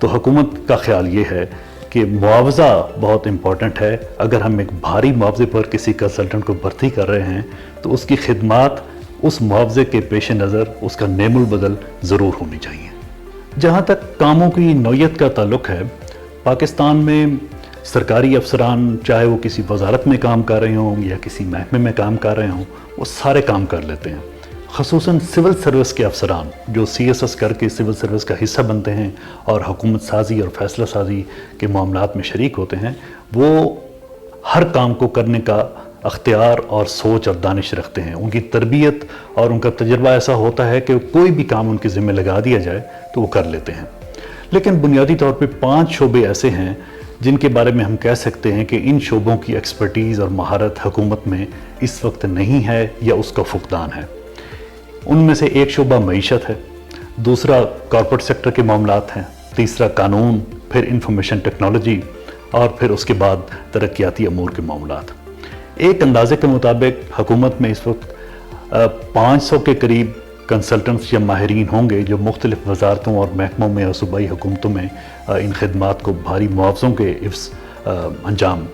تو حکومت کا خیال یہ ہے کہ معاوضہ بہت امپورٹنٹ ہے. اگر ہم ایک بھاری معاوضے پر کسی کنسلٹنٹ کو بھرتی کر رہے ہیں تو اس کی خدمات اس معاوضے کے پیش نظر اس کا نیم البدل ضرور ہونی چاہیے. جہاں تک کاموں کی نوعیت کا تعلق ہے، پاکستان میں سرکاری افسران چاہے وہ کسی وزارت میں کام کر رہے ہوں یا کسی محکمے میں کام کر رہے ہوں، وہ سارے کام کر لیتے ہیں. خصوصاً سول سروس کے افسران جو CSS کر کے سول سروس کا حصہ بنتے ہیں اور حکومت سازی اور فیصلہ سازی کے معاملات میں شریک ہوتے ہیں، وہ ہر کام کو کرنے کا اختیار اور سوچ اور دانش رکھتے ہیں. ان کی تربیت اور ان کا تجربہ ایسا ہوتا ہے کہ کوئی بھی کام ان کے ذمہ لگا دیا جائے تو وہ کر لیتے ہیں. لیکن بنیادی طور پہ 5 شعبے ایسے ہیں جن کے بارے میں ہم کہہ سکتے ہیں کہ ان شعبوں کی ایکسپرٹیز اور مہارت حکومت میں اس وقت نہیں ہے یا اس کا فقدان ہے. ان میں سے ایک شعبہ معیشت ہے، دوسرا کارپوریٹ سیکٹر کے معاملات ہیں، تیسرا قانون، پھر انفارمیشن ٹیکنالوجی اور پھر اس کے بعد ترقیاتی امور کے معاملات. ایک اندازے کے مطابق حکومت میں اس وقت 500 کے قریب کنسلٹنٹس یا ماہرین ہوں گے جو مختلف وزارتوں اور محکموں میں اور صوبائی حکومتوں میں ان خدمات کو بھاری معاوضوں کے عوض انجام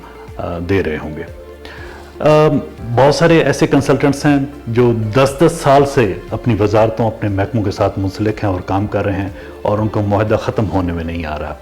دے رہے ہوں گے. بہت سارے ایسے کنسلٹنٹس ہیں جو 10 سال سے اپنی وزارتوں اپنے محکموں کے ساتھ منسلک ہیں اور کام کر رہے ہیں اور ان کا معاہدہ ختم ہونے میں نہیں آ رہا.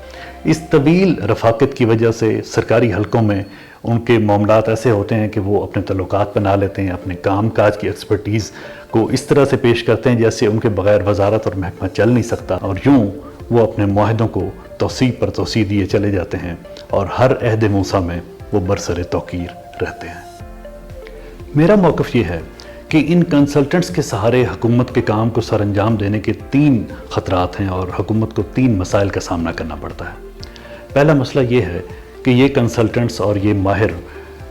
اس طویل رفاقت کی وجہ سے سرکاری حلقوں میں ان کے معاملات ایسے ہوتے ہیں کہ وہ اپنے تعلقات بنا لیتے ہیں، اپنے کام کاج کی ایکسپرٹیز کو اس طرح سے پیش کرتے ہیں جیسے ان کے بغیر وزارت اور محکمہ چل نہیں سکتا، اور یوں وہ اپنے معاہدوں کو توسیع پر توسیع دیے چلے جاتے ہیں اور ہر عہد موسیٰ میں وہ برسر توقیر رہتے ہیں. میرا موقف یہ ہے کہ ان کنسلٹنٹس کے سہارے حکومت کے کام کو سر انجام دینے کے 3 خطرات ہیں اور حکومت کو 3 مسائل کا سامنا کرنا پڑتا ہے. پہلا مسئلہ یہ ہے کہ یہ کنسلٹنٹس اور یہ ماہر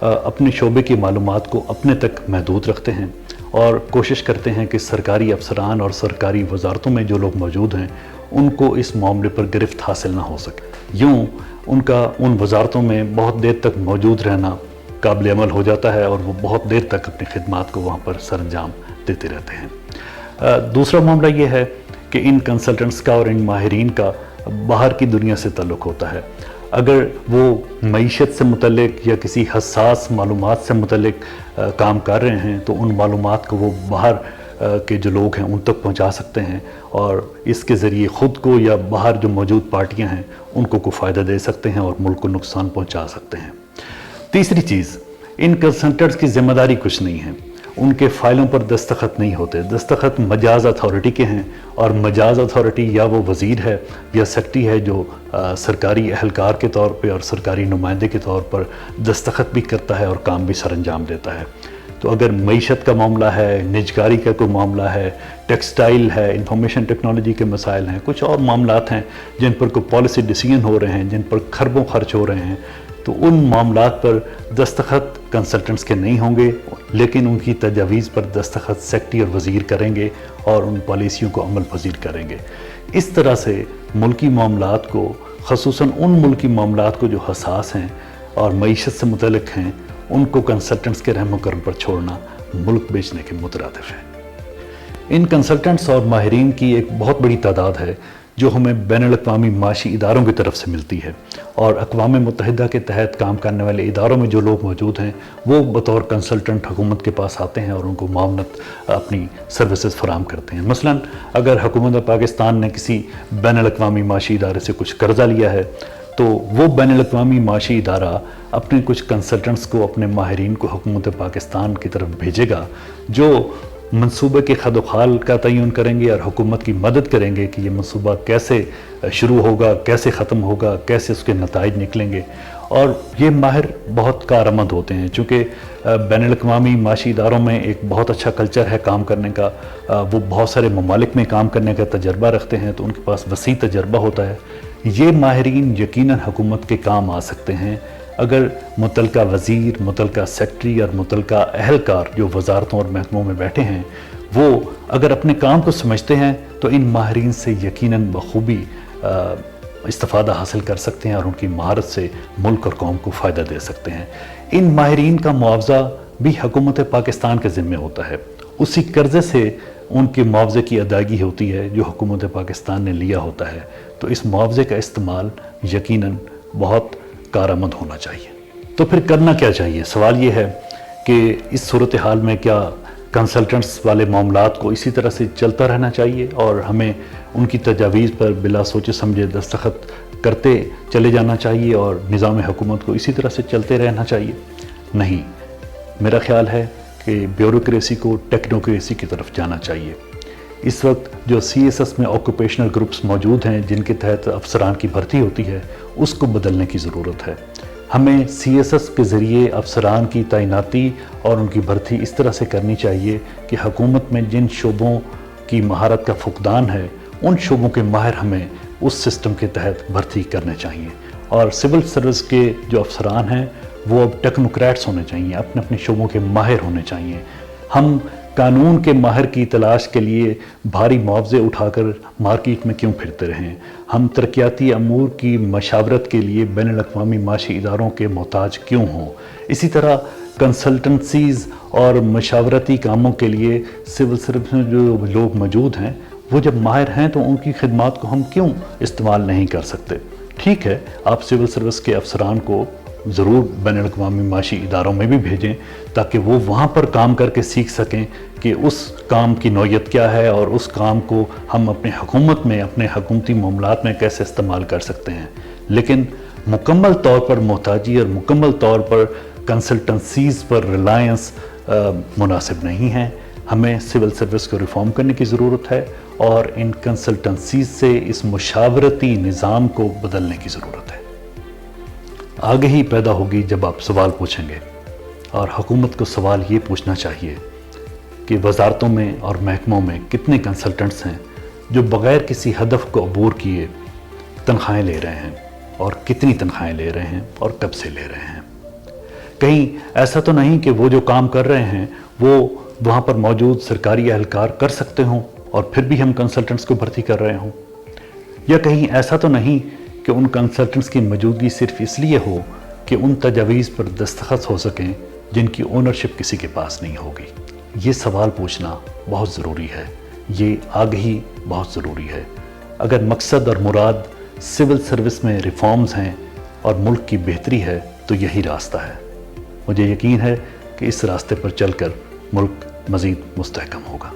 اپنے شعبے کی معلومات کو اپنے تک محدود رکھتے ہیں اور کوشش کرتے ہیں کہ سرکاری افسران اور سرکاری وزارتوں میں جو لوگ موجود ہیں ان کو اس معاملے پر گرفت حاصل نہ ہو سکے. یوں ان کا ان وزارتوں میں بہت دیر تک موجود رہنا قابل عمل ہو جاتا ہے اور وہ بہت دیر تک اپنی خدمات کو وہاں پر سر انجام دیتے رہتے ہیں. دوسرا معاملہ یہ ہے کہ ان کنسلٹنٹس کا اور ان ماہرین کا باہر کی دنیا سے تعلق ہوتا ہے. اگر وہ معیشت سے متعلق یا کسی حساس معلومات سے متعلق کام کر رہے ہیں تو ان معلومات کو وہ باہر کے جو لوگ ہیں ان تک پہنچا سکتے ہیں اور اس کے ذریعے خود کو یا باہر جو موجود پارٹیاں ہیں ان کو کوئی فائدہ دے سکتے ہیں اور ملک کو نقصان پہنچا سکتے ہیں. تیسری چیز، ان کنسلٹنٹس کی ذمہ داری کچھ نہیں ہے، ان کے فائلوں پر دستخط نہیں ہوتے. دستخط مجاز اتھارٹی کے ہیں اور مجاز اتھارٹی یا وہ وزیر ہے یا سیکرٹری ہے جو سرکاری اہلکار کے طور پہ اور سرکاری نمائندے کے طور پر دستخط بھی کرتا ہے اور کام بھی سر انجام دیتا ہے. تو اگر معیشت کا معاملہ ہے، نجکاری کا کوئی معاملہ ہے، ٹیکسٹائل ہے، انفارمیشن ٹیکنالوجی کے مسائل ہیں، کچھ اور معاملات ہیں جن پر کوئی پالیسی ڈیسیژن ہو رہے ہیں، جن پر خربوں خرچ ہو رہے ہیں، تو ان معاملات پر دستخط کنسلٹنٹس کے نہیں ہوں گے، لیکن ان کی تجاویز پر دستخط سیکرٹری اور وزیر کریں گے اور ان پالیسیوں کو عمل پذیر کریں گے. اس طرح سے ملکی معاملات کو، خصوصاً ان ملکی معاملات کو جو حساس ہیں اور معیشت سے متعلق ہیں، ان کو کنسلٹنٹس کے رحم و کرم پر چھوڑنا ملک بیچنے کے مترادف ہے. ان کنسلٹنٹس اور ماہرین کی ایک بہت بڑی تعداد ہے جو ہمیں بین الاقوامی معاشی اداروں کی طرف سے ملتی ہے، اور اقوام متحدہ کے تحت کام کرنے والے اداروں میں جو لوگ موجود ہیں وہ بطور کنسلٹنٹ حکومت کے پاس آتے ہیں اور ان کو معاونت اپنی سروسز فراہم کرتے ہیں. مثلا اگر حکومت پاکستان نے کسی بین الاقوامی معاشی ادارے سے کچھ قرضہ لیا ہے تو وہ بین الاقوامی معاشی ادارہ اپنے کچھ کنسلٹنٹس کو، اپنے ماہرین کو حکومت پاکستان کی طرف بھیجے گا جو منصوبے کے خد و خال کا تعین کریں گے اور حکومت کی مدد کریں گے کہ یہ منصوبہ کیسے شروع ہوگا، کیسے ختم ہوگا، کیسے اس کے نتائج نکلیں گے. اور یہ ماہر بہت کارآمد ہوتے ہیں چونکہ بین الاقوامی معاشی اداروں میں ایک بہت اچھا کلچر ہے کام کرنے کا. وہ بہت سارے ممالک میں کام کرنے کا تجربہ رکھتے ہیں تو ان کے پاس وسیع تجربہ ہوتا ہے. یہ ماہرین یقیناً حکومت کے کام آ سکتے ہیں اگر متعلقہ وزیر، متعلقہ سیکرٹری اور متعلقہ اہلکار جو وزارتوں اور محکموں میں بیٹھے ہیں وہ اگر اپنے کام کو سمجھتے ہیں تو ان ماہرین سے یقیناً بخوبی استفادہ حاصل کر سکتے ہیں اور ان کی مہارت سے ملک اور قوم کو فائدہ دے سکتے ہیں. ان ماہرین کا معاوضہ بھی حکومت پاکستان کے ذمہ ہوتا ہے. اسی قرضے سے ان کے معاوضے کی ادائیگی ہوتی ہے جو حکومت پاکستان نے لیا ہوتا ہے، تو اس معاوضے کا استعمال یقیناً بہت کارآمد ہونا چاہیے۔ تو پھر کرنا کیا چاہیے؟ سوال یہ ہے کہ اس صورتحال میں کیا کنسلٹنٹس والے معاملات کو اسی طرح سے چلتا رہنا چاہیے اور ہمیں ان کی تجاویز پر بلا سوچے سمجھے دستخط کرتے چلے جانا چاہیے اور نظام حکومت کو اسی طرح سے چلتے رہنا چاہیے؟ نہیں، میرا خیال ہے کہ بیوروکریسی کو ٹیکنوکریسی کی طرف جانا چاہیے۔ اس وقت جو سی ایس ایس میں آکوپیشنل گروپس موجود ہیں جن کے تحت افسران کی بھرتی ہوتی ہے، اس کو بدلنے کی ضرورت ہے۔ ہمیں سی ایس ایس کے ذریعے افسران کی تعیناتی اور ان کی بھرتی اس طرح سے کرنی چاہیے کہ حکومت میں جن شعبوں کی مہارت کا فقدان ہے ان شعبوں کے ماہر ہمیں اس سسٹم کے تحت بھرتی کرنے چاہیے، اور سول سروس کے جو افسران ہیں وہ اب ٹیکنوکریٹس ہونے چاہیے، اپنے اپنے شعبوں کے ماہر ہونے چاہیے۔ ہم قانون کے ماہر کی تلاش کے لیے بھاری معاوضے اٹھا کر مارکیٹ میں کیوں پھرتے رہیں؟ ہم ترقیاتی امور کی مشاورت کے لیے بین الاقوامی معاشی اداروں کے محتاج کیوں ہوں؟ اسی طرح کنسلٹنسیز اور مشاورتی کاموں کے لیے سول سروس میں جو لوگ موجود ہیں وہ جب ماہر ہیں تو ان کی خدمات کو ہم کیوں استعمال نہیں کر سکتے؟ ٹھیک ہے، آپ سول سروس کے افسران کو ضرور بین الاقوامی معاشی اداروں میں بھی بھیجیں تاکہ وہ وہاں پر کام کر کے سیکھ سکیں کہ اس کام کی نوعیت کیا ہے اور اس کام کو ہم اپنے حکومت میں، اپنے حکومتی معاملات میں کیسے استعمال کر سکتے ہیں۔ لیکن مکمل طور پر محتاجی اور مکمل طور پر کنسلٹنسیز پر ریلائنس مناسب نہیں ہے۔ ہمیں سول سروس کو ریفارم کرنے کی ضرورت ہے اور ان کنسلٹنسیز سے اس مشاورتی نظام کو بدلنے کی ضرورت ہے۔ آگے ہی پیدا ہوگی جب آپ سوال پوچھیں گے، اور حکومت کو سوال یہ پوچھنا چاہیے کہ وزارتوں میں اور محکموں میں کتنے کنسلٹنٹس ہیں جو بغیر کسی ہدف کو عبور کیے تنخواہیں لے رہے ہیں، اور کتنی تنخواہیں لے رہے ہیں اور کب سے لے رہے ہیں۔ کہیں ایسا تو نہیں کہ وہ جو کام کر رہے ہیں وہ وہاں پر موجود سرکاری اہلکار کر سکتے ہوں اور پھر بھی ہم کنسلٹنٹس کو بھرتی کر رہے ہوں؟ یا کہیں ایسا تو نہیں کہ ان کنسلٹنٹس کی موجودگی صرف اس لیے ہو کہ ان تجاویز پر دستخط ہو سکیں جن کی اونرشپ کسی کے پاس نہیں ہوگی؟ یہ سوال پوچھنا بہت ضروری ہے، یہ آگہی بہت ضروری ہے۔ اگر مقصد اور مراد سول سروس میں ریفارمز ہیں اور ملک کی بہتری ہے تو یہی راستہ ہے۔ مجھے یقین ہے کہ اس راستے پر چل کر ملک مزید مستحکم ہوگا۔